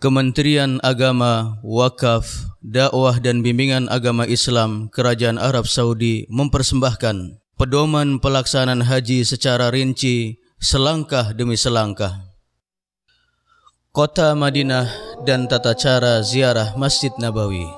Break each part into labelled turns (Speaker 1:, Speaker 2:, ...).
Speaker 1: Kementerian Agama, Wakaf, Dakwah dan Bimbingan Agama Islam Kerajaan Arab Saudi mempersembahkan pedoman pelaksanaan haji secara rinci selangkah demi selangkah. Kota Madinah dan tata cara ziarah Masjid Nabawi.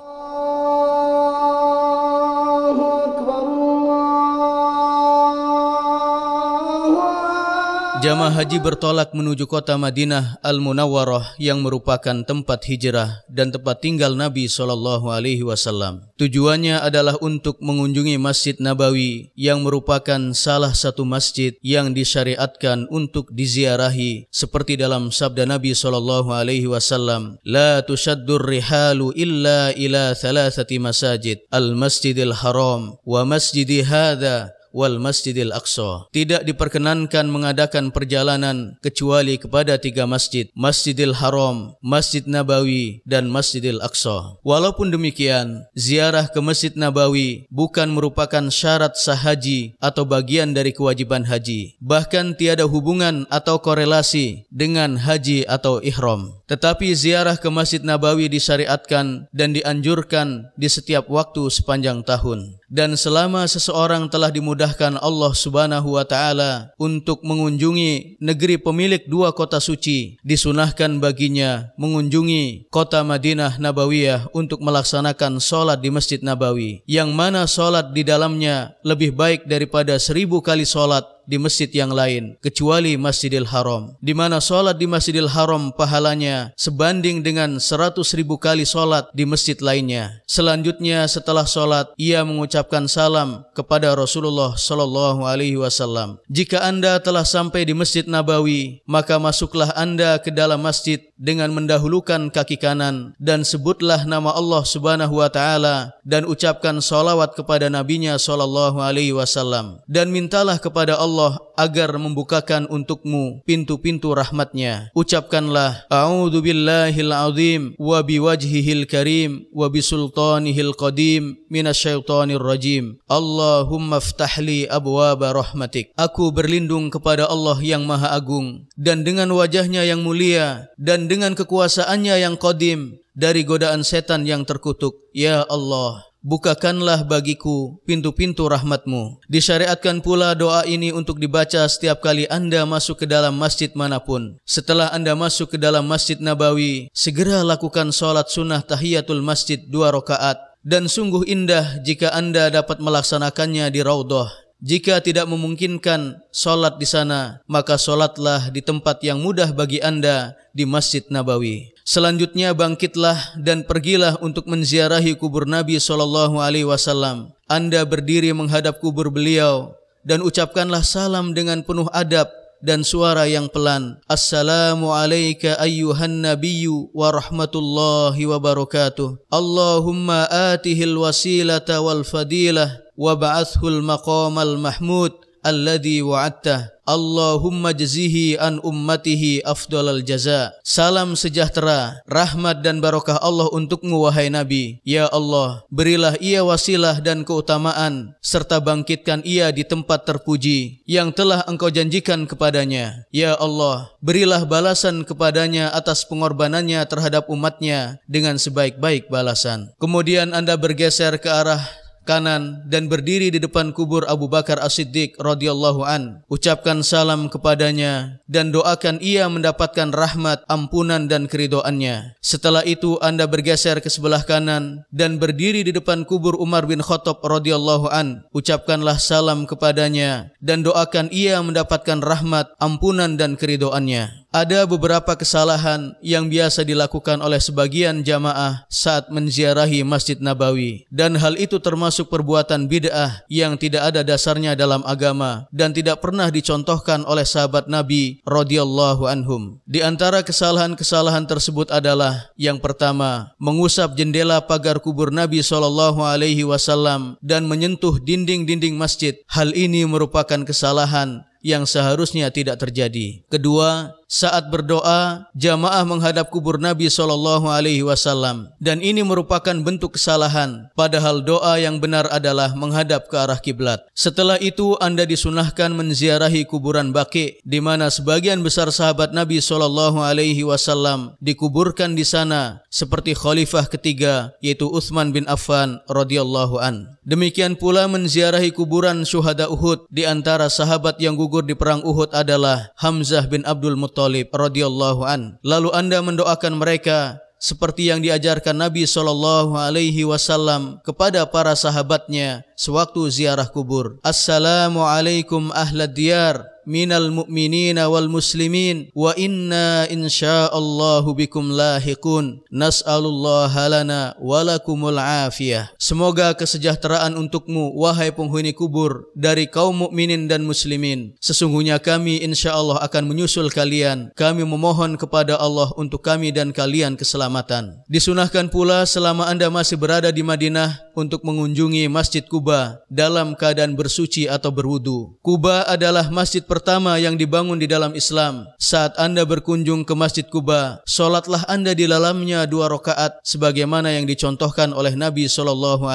Speaker 1: Jamaah haji bertolak menuju kota Madinah Al-Munawwarah yang merupakan tempat hijrah dan tempat tinggal Nabi SAW. Tujuannya adalah untuk mengunjungi Masjid Nabawi yang merupakan salah satu masjid yang disyariatkan untuk diziarahi seperti dalam sabda Nabi SAW, "La tushaddur rihalu illa ila thalathati masajid, al-masjidil haram wa masjidi hadha wal Masjidil Aqsa." Tidak diperkenankan mengadakan perjalanan kecuali kepada 3 masjid, Masjidil Haram, Masjid Nabawi, dan Masjidil Aqsa. Walaupun demikian, ziarah ke Masjid Nabawi bukan merupakan syarat sah haji atau bagian dari kewajiban haji. Bahkan tiada hubungan atau korelasi dengan haji atau ihram. Tetapi ziarah ke Masjid Nabawi disyariatkan dan dianjurkan di setiap waktu sepanjang tahun. Dan selama seseorang telah dimudahkan Allah Subhanahu wa taala untuk mengunjungi negeri pemilik 2 kota suci, disunahkan baginya mengunjungi kota Madinah Nabawiyah untuk melaksanakan sholat di Masjid Nabawi, yang mana sholat di dalamnya lebih baik daripada 1000 kali sholat di masjid yang lain kecuali Masjidil Haram, di mana sholat di Masjidil Haram pahalanya sebanding dengan 100.000 kali sholat di masjid lainnya. Selanjutnya setelah sholat ia mengucapkan salam kepada Rasulullah SAW. Jika Anda telah sampai di Masjid Nabawi, maka masuklah Anda ke dalam masjid dengan mendahulukan kaki kanan dan sebutlah nama Allah Subhanahu wa taala dan ucapkan salawat kepada nabinya SAW, dan mintalah kepada Allah agar membukakan untukmu pintu-pintu rahmatnya. Ucapkanlah, "A'udzu billahil azim wa biwajhihil karim wa bisultanihil qadim minasyaitonir rajim. Allahumma ftahli abwaba rahmatik." Aku berlindung kepada Allah yang Maha Agung dan dengan wajahnya yang mulia dan dengan kekuasaannya yang qadim dari godaan setan yang terkutuk. Ya Allah, bukakanlah bagiku pintu-pintu rahmatmu. Disyariatkan pula doa ini untuk dibaca setiap kali Anda masuk ke dalam masjid manapun. Setelah Anda masuk ke dalam Masjid Nabawi, segera lakukan sholat sunnah tahiyatul masjid 2 rakaat. Dan sungguh indah jika Anda dapat melaksanakannya di Raudhah. Jika tidak memungkinkan sholat di sana, maka sholatlah di tempat yang mudah bagi Anda di Masjid Nabawi. Selanjutnya bangkitlah dan pergilah untuk menziarahi kubur Nabi SAW. Anda berdiri menghadap kubur beliau dan ucapkanlah salam dengan penuh adab dan suara yang pelan. Assalamu alayka ayyuhan nabiyyu wa rahmatullahi wa barakatuh. Allahumma atihil wasilata wal fadilah wa ba'athul maqamal mahmud alladhi wa'attah. Allahumma jazihi an ummatihi afdalal jaza. Salam sejahtera, rahmat dan barakah Allah untukmu wahai Nabi. Ya Allah, berilah ia wasilah dan keutamaan serta bangkitkan ia di tempat terpuji yang telah Engkau janjikan kepadanya. Ya Allah, berilah balasan kepadanya atas pengorbanannya terhadap umatnya dengan sebaik-baik balasan. Kemudian Anda bergeser ke arah kanan dan berdiri di depan kubur Abu Bakar As-Siddiq radhiyallahu an. Ucapkan salam kepadanya dan doakan ia mendapatkan rahmat, ampunan dan keridhoannya. Setelah itu Anda bergeser ke sebelah kanan dan berdiri di depan kubur Umar bin Khattab radhiyallahu an. Ucapkanlah salam kepadanya dan doakan ia mendapatkan rahmat, ampunan dan keridhoannya. Ada beberapa kesalahan yang biasa dilakukan oleh sebagian jamaah saat menziarahi Masjid Nabawi, dan hal itu termasuk perbuatan bid'ah yang tidak ada dasarnya dalam agama dan tidak pernah dicontohkan oleh sahabat Nabi radhiyallahu anhum. Di antara kesalahan-kesalahan tersebut adalah yang pertama, mengusap jendela pagar kubur Nabi SAW dan menyentuh dinding-dinding masjid. Hal ini merupakan kesalahan yang seharusnya tidak terjadi. Kedua, saat berdoa jamaah menghadap kubur Nabi SAW, dan ini merupakan bentuk kesalahan, padahal doa yang benar adalah menghadap ke arah kiblat. Setelah itu Anda disunahkan menziarahi kuburan Baqi, di mana sebagian besar sahabat Nabi SAW dikuburkan di sana, seperti khalifah ketiga yaitu Utsman bin Affan radhiyallahu an. Demikian pula menziarahi kuburan syuhada Uhud. Di antara sahabat yang gugur di perang Uhud adalah Hamzah bin Abdul Muttalib radhiyallahu an. Lalu Anda mendoakan mereka seperti yang diajarkan Nabi SAW kepada para sahabatnya sewaktu ziarah kubur. Assalamualaikum ahlad diyar minal mu'minina wal muslimin wa inna insyaallahu bikum lahiqun nas'alullaha lana walakumul afiyah. Semoga kesejahteraan untukmu wahai penghuni kubur dari kaum mukminin dan muslimin. Sesungguhnya kami insyaallah akan menyusul kalian. Kami memohon kepada Allah untuk kami dan kalian keselamatan. Disunahkan pula selama Anda masih berada di Madinah untuk mengunjungi Masjid Quba dalam keadaan bersuci atau berwudu. Quba adalah masjid pertama yang dibangun di dalam Islam. Saat Anda berkunjung ke Masjid Quba, solatlah Anda di dalamnya 2 rakaat sebagaimana yang dicontohkan oleh Nabi SAW.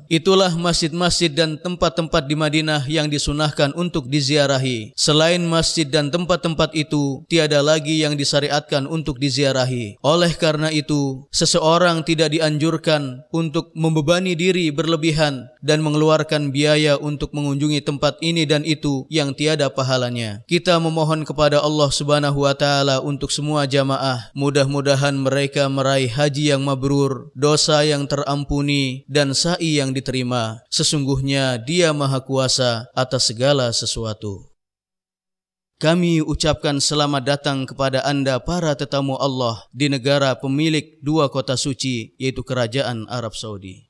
Speaker 1: Itulah masjid-masjid dan tempat-tempat di Madinah yang disunahkan untuk diziarahi. Selain masjid dan tempat-tempat itu, tiada lagi yang disyariatkan untuk diziarahi. Oleh karena itu, seseorang tidak dianjurkan untuk membebani diri berlebihan dan mengeluarkan biaya untuk mengunjungi tempat ini dan itu yang tiada pahalanya. Kita memohon kepada Allah Subhanahu wa taala untuk semua jamaah, mudah-mudahan mereka meraih haji yang mabrur, dosa yang terampuni dan sa'i yang diterima. Sesungguhnya Dia Maha Kuasa atas segala sesuatu. Kami ucapkan selamat datang kepada Anda para tetamu Allah di negara pemilik 2 kota suci, yaitu Kerajaan Arab Saudi.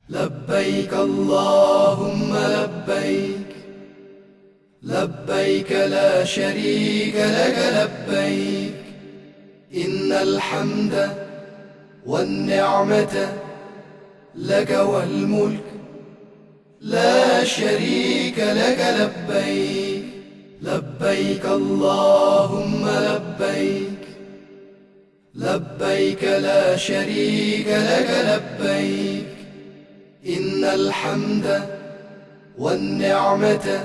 Speaker 2: Labbaik Allahumma labbaik, labbaik la sharika laka labbaik, innal hamda wan ni'mata laka wal mulk la sharika laka labbaik, labbaik Allahumma labbaik, labbaik la sharika laka labbaik, innal hamda wan ni'mata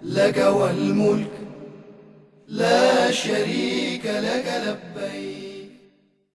Speaker 2: laka wal mulk la sharika laka labbaik.